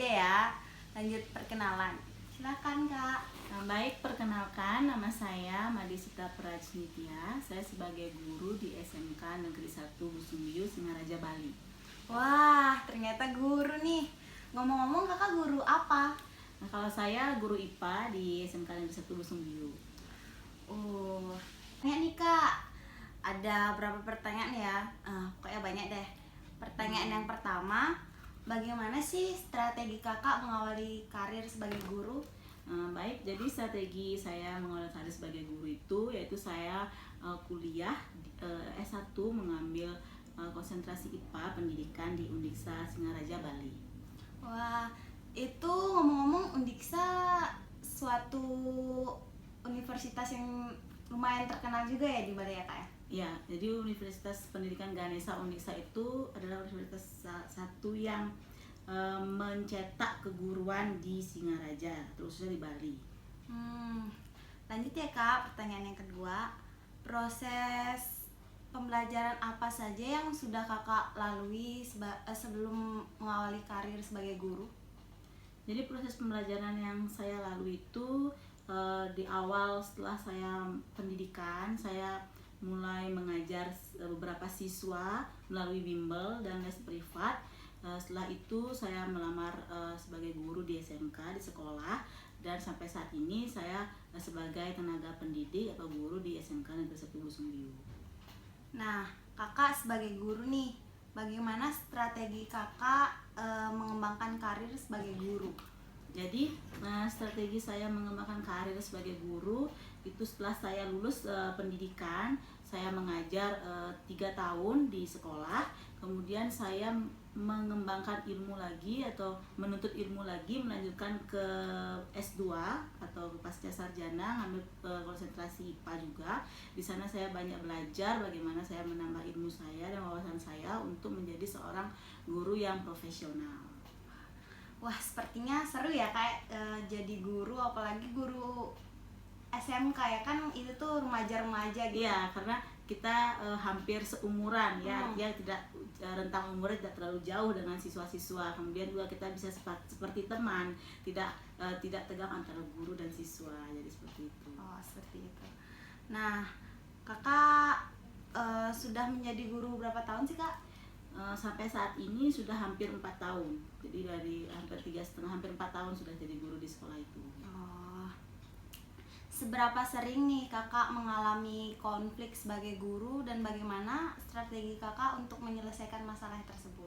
aja ya. Lanjut perkenalan. Silakan Kak. Baik, perkenalkan nama saya Madisita Prajnitya. Saya sebagai guru di SMK Negeri 1 Busungbiu, Singaraja, Bali. Wah, ternyata guru nih. Ngomong-ngomong Kakak guru apa? Nah, kalau saya guru IPA di SMK Negeri 1 Busungbiu. Ya nih Kak, ada berapa pertanyaan ya? Pokoknya banyak deh. Pertanyaan yang pertama, bagaimana sih strategi Kakak mengawali karir sebagai guru? Baik, jadi strategi saya mengawali karir sebagai guru itu yaitu saya kuliah S1 mengambil konsentrasi IPA pendidikan di Undiksa Singaraja, Bali. Wah, itu ngomong-ngomong Undiksa suatu universitas yang lumayan terkenal juga ya di Bali ya Kak ya? Ya, jadi Universitas Pendidikan Ganesha Undiksa itu adalah universitas satu yang mencetak keguruan di Singaraja, terusnya di Bali. Lanjut ya Kak, pertanyaan yang kedua. Proses pembelajaran apa saja yang sudah Kakak lalui sebelum mengawali karir sebagai guru? Jadi proses pembelajaran yang saya lalui itu di awal setelah saya pendidikan, saya mulai mengajar beberapa siswa melalui bimbel dan les privat. Setelah itu saya melamar sebagai guru di SMK, di sekolah, dan sampai saat ini saya sebagai tenaga pendidik atau guru di SMK Negeri 1 Busungbiu. Nah, Kakak sebagai guru nih, bagaimana strategi Kakak mengembangkan karir sebagai guru? Jadi strategi saya mengembangkan karir sebagai guru itu setelah saya lulus pendidikan, saya mengajar 3 tahun di sekolah, kemudian saya mengembangkan ilmu lagi atau menuntut ilmu lagi, melanjutkan ke S2 atau pasca sarjana, ngambil konsentrasi IPA juga. Di sana saya banyak belajar bagaimana saya menambah ilmu saya dan wawasan saya untuk menjadi seorang guru yang profesional. Wah, sepertinya seru ya Kak, jadi guru, apalagi guru SMK ya kan, itu tuh remaja-remaja gitu. Iya, karena kita hampir seumuran ya, dia tidak rentang umurnya tidak terlalu jauh dengan siswa-siswa. Kemudian juga kita bisa seperti teman, tidak tegang antara guru dan siswa, jadi seperti itu. Oh, seperti itu. Nah, Kakak sudah menjadi guru berapa tahun sih Kak? Sampai saat ini sudah hampir 4 tahun. Jadi dari hampir 3,5, hampir 4 tahun sudah jadi guru di sekolah itu. Seberapa sering nih Kakak mengalami konflik sebagai guru dan bagaimana strategi Kakak untuk menyelesaikan masalah tersebut?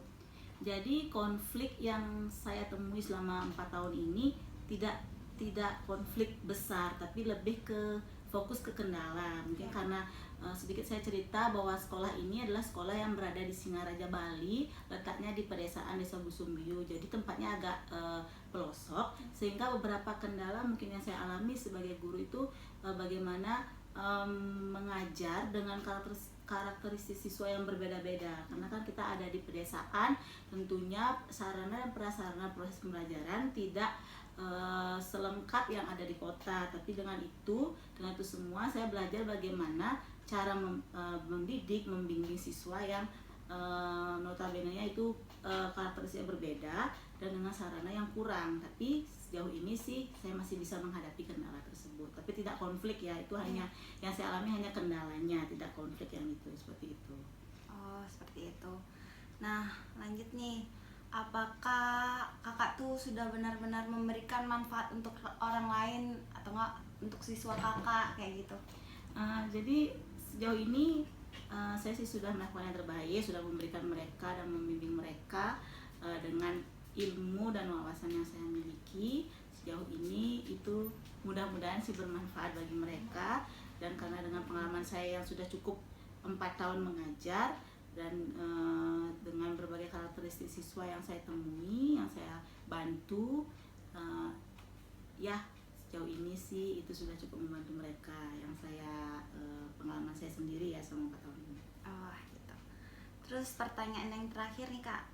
Jadi konflik yang saya temui selama 4 tahun ini tidak konflik besar, tapi lebih ke fokus ke kendala. Mungkin karena sedikit saya cerita bahwa sekolah ini adalah sekolah yang berada di Singaraja, Bali, letaknya di pedesaan Desa Busungbiu, jadi tempatnya agak pelosok, sehingga beberapa kendala mungkin yang saya alami sebagai guru itu bagaimana mengajar dengan karakteristik siswa yang berbeda-beda, karena kan kita ada di pedesaan, tentunya sarana dan prasarana proses pembelajaran tidak selengkap yang ada di kota. Tapi dengan itu semua saya belajar bagaimana cara mendidik, membimbing siswa yang notabene-nya itu karakteristiknya berbeda dan dengan sarana yang kurang. Tapi sejauh ini sih saya masih bisa menghadapi kendala tersebut, tapi tidak konflik ya, itu hanya yang saya alami hanya kendalanya, tidak konflik yang itu, seperti itu. Oh, seperti itu. Nah, lanjut nih, apakah Kakak tuh sudah benar-benar memberikan manfaat untuk orang lain atau enggak untuk siswa Kakak kayak gitu? Jadi sejauh ini saya sih sudah melakukan yang terbaik, sudah memberikan mereka dan membimbing mereka dengan ilmu dan wawasan yang saya miliki sejauh ini, itu mudah-mudahan sih bermanfaat bagi mereka. Dan karena dengan pengalaman saya yang sudah cukup 4 tahun mengajar dan dengan berbagai karakteristik siswa yang saya temui, yang saya bantu, ya sejauh ini sih itu sudah cukup membantu mereka, yang saya pengalaman saya sendiri ya selama 4 tahun ini. Oh gitu. Terus pertanyaan yang terakhir nih Kak,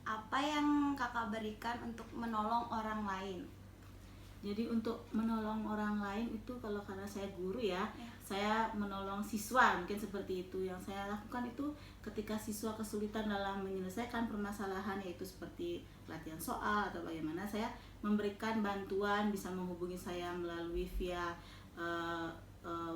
apa yang Kakak berikan untuk menolong orang lain? Jadi untuk menolong orang lain itu, kalau karena saya guru ya, Ya. saya menolong siswa, mungkin seperti itu yang saya lakukan itu ketika siswa kesulitan dalam menyelesaikan permasalahan, yaitu seperti latihan soal atau bagaimana, saya memberikan bantuan, bisa menghubungi saya melalui via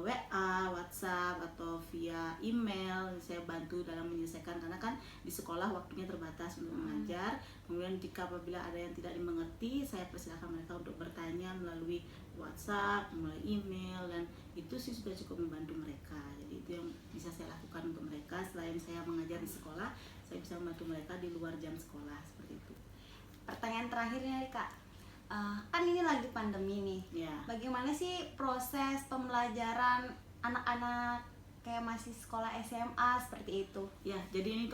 WA, WhatsApp atau via email. Saya bantu dalam menyelesaikan, karena kan di sekolah waktunya terbatas untuk mengajar. Kemudian jika apabila ada yang tidak dimengerti, saya persilakan mereka untuk bertanya melalui WhatsApp, melalui email, dan itu sih sudah cukup membantu mereka. Jadi itu yang bisa saya lakukan untuk mereka. Selain saya mengajar di sekolah, saya bisa membantu mereka di luar jam sekolah, seperti itu. Pertanyaan terakhirnya nih Kak, kan ini lagi pandemi nih. Ya. Bagaimana sih proses pembelajaran anak-anak kayak masih sekolah SMA seperti itu? Ya, jadi ini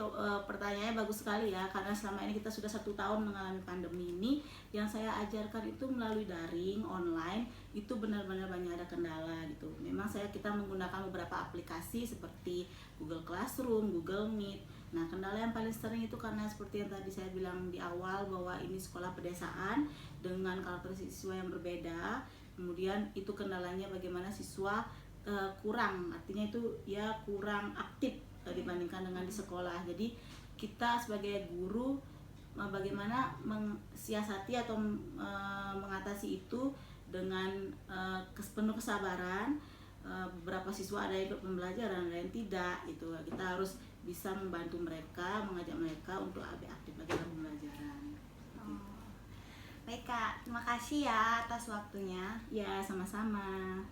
pertanyaannya bagus sekali ya, karena selama ini kita sudah 1 tahun mengalami pandemi ini. Yang saya ajarkan itu melalui daring, online, itu benar-benar banyak ada kendala gitu. Memang kita menggunakan beberapa aplikasi seperti Google Classroom, Google Meet. Nah, kendala yang paling sering itu karena seperti yang tadi saya bilang di awal, bahwa ini sekolah pedesaan dengan karakteristik siswa yang berbeda. Kemudian itu kendalanya bagaimana siswa kurang, artinya itu ya kurang aktif dibandingkan dengan di sekolah. Jadi kita sebagai guru bagaimana mensiasati atau mengatasi itu dengan penuh kesabaran. Beberapa siswa ada yang ikut pembelajaran, ada yang tidak. Itu kita harus bisa membantu mereka, mengajak mereka untuk lebih aktif lagi dalam pembelajaran. Baik Kak, terima kasih ya atas waktunya. Ya, sama-sama.